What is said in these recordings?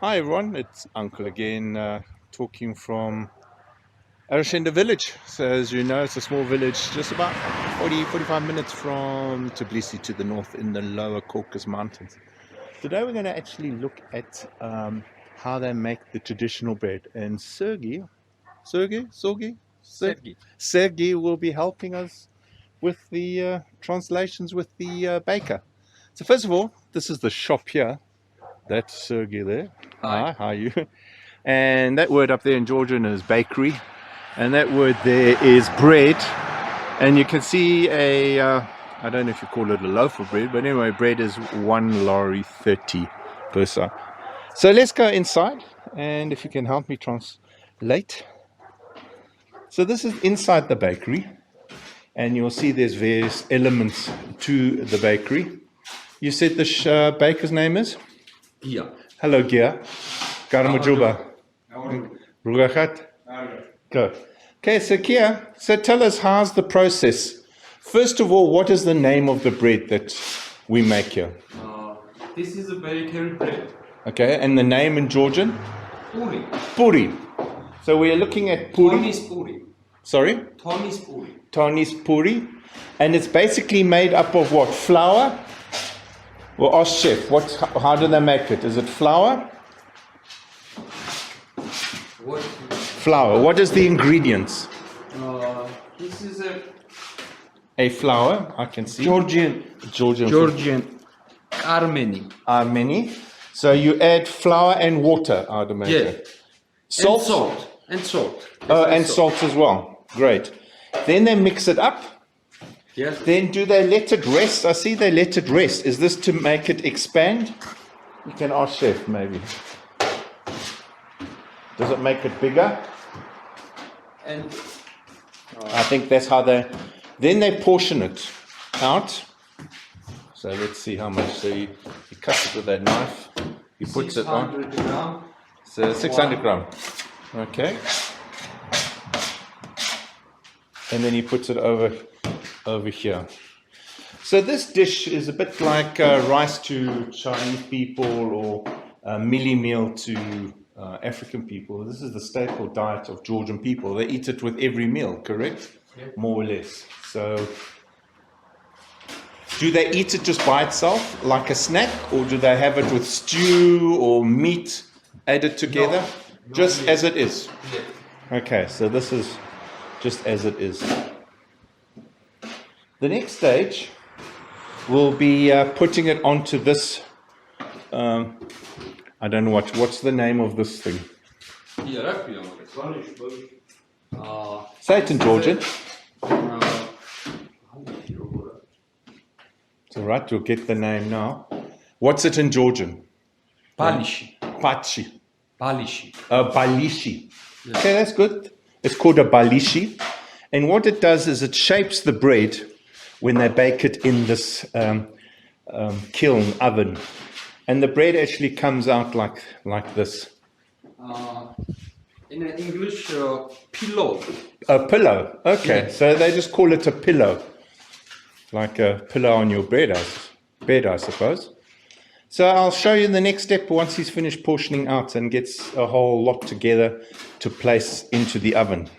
Hi everyone, it's Uncle again, talking from Arashenda village. So as you know, it's a small village, just about 45 minutes from Tbilisi to the north in the lower Caucasus Mountains. Today we're going to actually look at how they make the traditional bread. And Sergi. Sergey will be helping us with the translations with the baker. So first of all, this is the shop here. That's Sergey there. Hi. How are you? And that word up there in Georgian is bakery, and that word there is bread. And you can see I don't know if you call it a loaf of bread, but anyway, bread is 1 lari 30 per side. So let's go inside, and if you can help me translate. So this is inside the bakery, and you'll see there's various elements to the bakery. You said the baker's name is? Gia. Hello, Gia. Karamajuba. Rugachat. Good. Okay, so Kia, so tell us, how's the process? First of all, what is the name of the bread that we make here? This is a bakery bread. Okay, and the name in Georgian? Puri. Puri. So we are looking at Puri. Tony's Puri. Sorry? Tony's Puri. Tony's Puri. And it's basically made up of what? Flour? Well, ask chef, how do they make it? Is it flour? What? Flour. What is the ingredients? This is A flour, I can see. Georgian Armeni. So you add flour and water, I'd imagine. Yeah. Salt? And salt. Oh, and salt as well. Great. Then they mix it up. Yes. Then do they let it rest? I see they let it rest. Is this to make it expand? You can ask chef maybe. Does it make it bigger? And I think that's how then they portion it out. So let's see how much. So he cuts it with that knife. He puts it on. 600 gram. So 600 gram. Okay. And then he puts it over here. So this dish is a bit like rice to Chinese people or milli meal to African people. This is the staple diet of Georgian people. They eat it with every meal, correct? Yeah. More or less. So do they eat it just by itself like a snack, or do they have it with stew or meat added together? No, just yeah. as it is. Yeah. Okay, so this is just as it is. The next stage will be putting it onto this. I don't know what's the name of this thing. Say it in Georgian. It's all right, you'll get the name now. What's it in Georgian? Palishi. Pachi. Palishi. Balishi. Okay, that's good. It's called a balishi. And what it does is it shapes the bread when they bake it in this kiln oven. And the bread actually comes out like this. In English, pillow. A pillow. Okay, Yeah. so they just call it a pillow. Like a pillow on your bed, I suppose. So I'll show you the next step once he's finished portioning out and gets a whole lot together to place into the oven.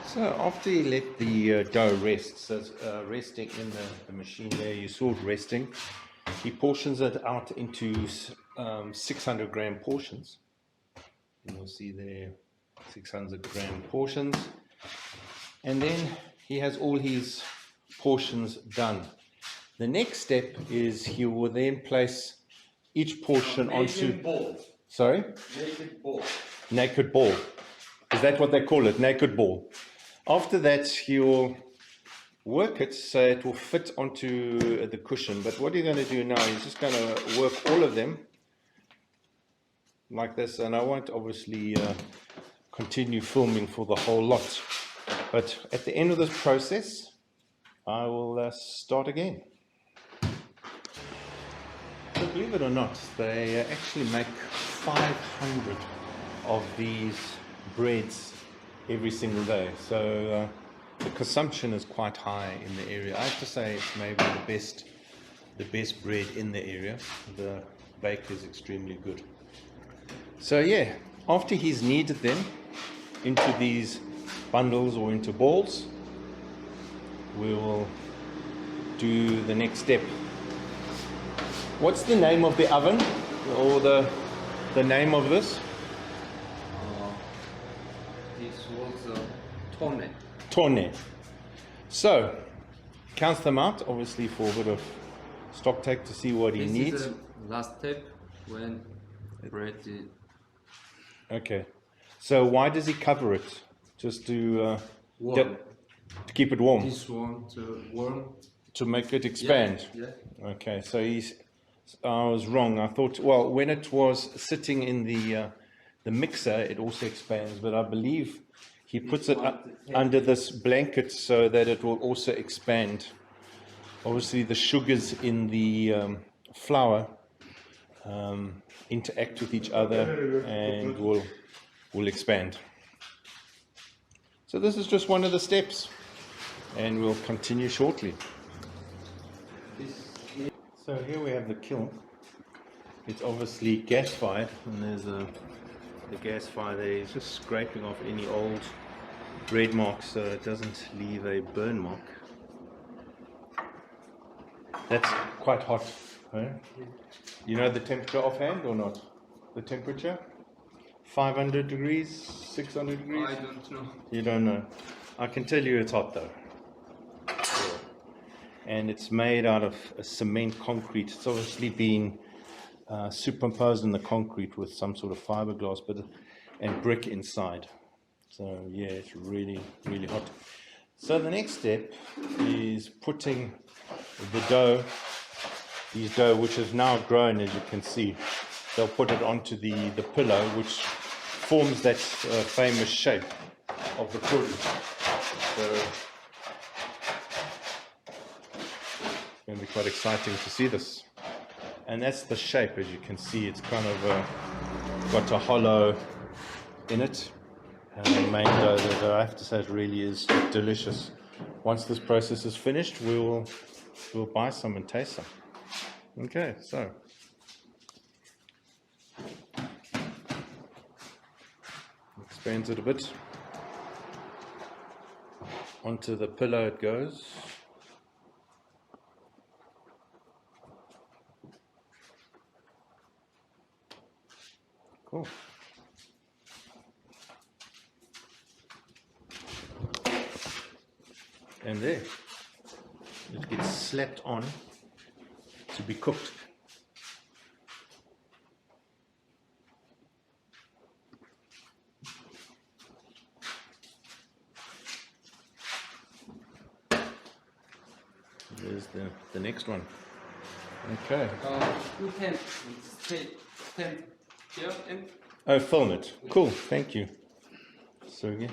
So after you let the dough rest, so it's resting in the machine there, you saw it resting, he portions it out into 600 gram portions. And you'll see there 600 gram portions. And then he has all his portions done. The next step is he will then place each portion onto... ball. Sorry? Naked ball. Naked ball. Is that what they call it? Naked ball. After that, he'll work it so it will fit onto the cushion. But what he's going to do now, he's just going to work all of them like this. And I won't obviously continue filming for the whole lot. But at the end of this process, I will start again. So believe it or not, they actually make 500 of these breads every single day. So the consumption is quite high in the area. I have to say it's maybe the best bread in the area. The bake is extremely good. So yeah, after he's kneaded them into these bundles or into balls, we will do the next step. What's the name of the oven, or the name of this? This was tone. Tonne. So, counts them out, obviously for a bit of stock take to see what he This needs. is the last step when bread is Okay. So why does he cover it? Just to warm. to keep it warm, This one to warm. to make it expand. Yeah. Okay. So I was wrong. I thought, well, when it was sitting in the mixer, it also expands, but I believe he puts it under this blanket so that it will also expand. Obviously, the sugars in the flour interact with each other and will expand. So this is just one of the steps, and we'll continue shortly. So here we have the kiln. It's obviously gas fired, and there's the gas fire there is just scraping off any old bread marks so it doesn't leave a burn mark. That's quite hot, right? You know the temperature offhand or not? The temperature? 500 degrees, 600 degrees? I don't know. You don't know. I can tell you it's hot though. Yeah. And it's made out of a cement concrete. It's obviously been superimposed in the concrete with some sort of fiberglass and brick inside. So yeah, it's really, really hot. So the next step is putting the dough, which has now grown, as you can see. They'll put it onto the pillow, which forms that famous shape of the puri. So it's going to be quite exciting to see this. And that's the shape, as you can see. It's kind of got a hollow in it. And the main dough, that I have to say, it really is delicious. Once this process is finished, we'll buy some and taste some. Okay, so expands it a bit. Onto the pillow it goes. Cool. And there, it gets slapped on to be cooked. There's the next one. Okay. You can stand here and Oh, film it. Cool. Thank you. So yeah.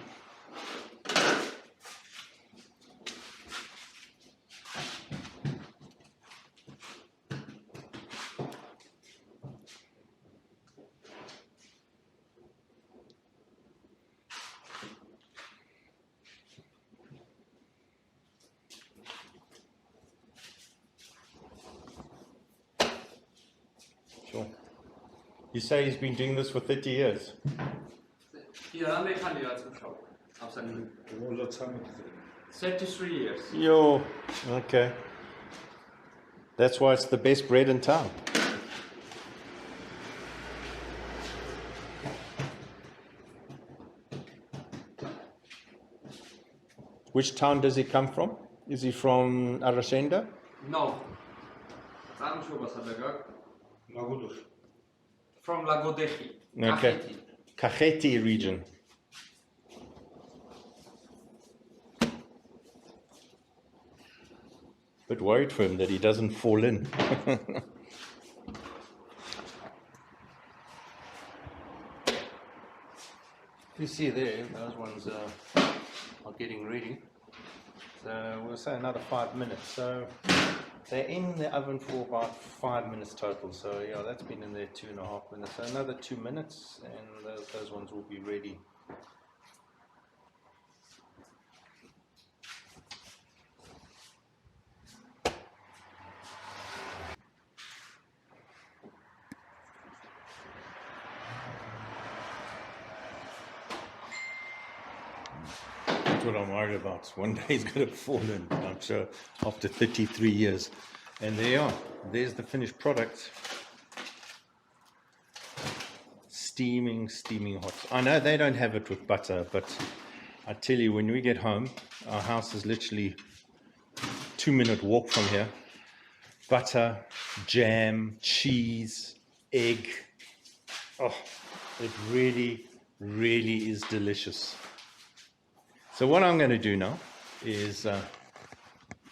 Sure. You say he's been doing this for 30 years? Ja, nee, kann ich zuschauen. Absolut. 33 years. Yo. Okay. That's why it's the best bread in town. Which town does he come from? Is he from Arashenda? No. From Lagodehi. Okay. Kaheti. Kaheti region. Bit worried for him that he doesn't fall in. You see there, those ones are getting ready. So we'll say another 5 minutes. So they're in the oven for about 5 minutes total. So yeah, that's been in there 2.5 minutes. So another 2 minutes, and those ones will be ready. what I'm worried about. One day he's going to fall in, I'm sure, after 33 years. And there you are. There's the finished product. Steaming hot. I know they don't have it with butter, but I tell you, when we get home, our house is literally 2-minute walk from here. Butter, jam, cheese, egg. Oh, it really, really is delicious. So what I'm going to do now is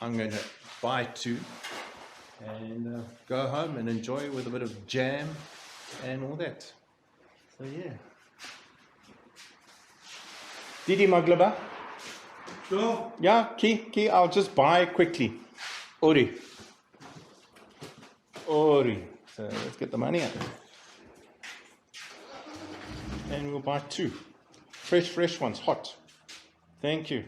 I'm going to buy 2 and go home and enjoy with a bit of jam and all that. So yeah. Didi Maglaba? Sure. Yeah, key, I'll just buy quickly. Ori. So let's get the money out. And we'll buy 2. Fresh ones, hot. Thank you.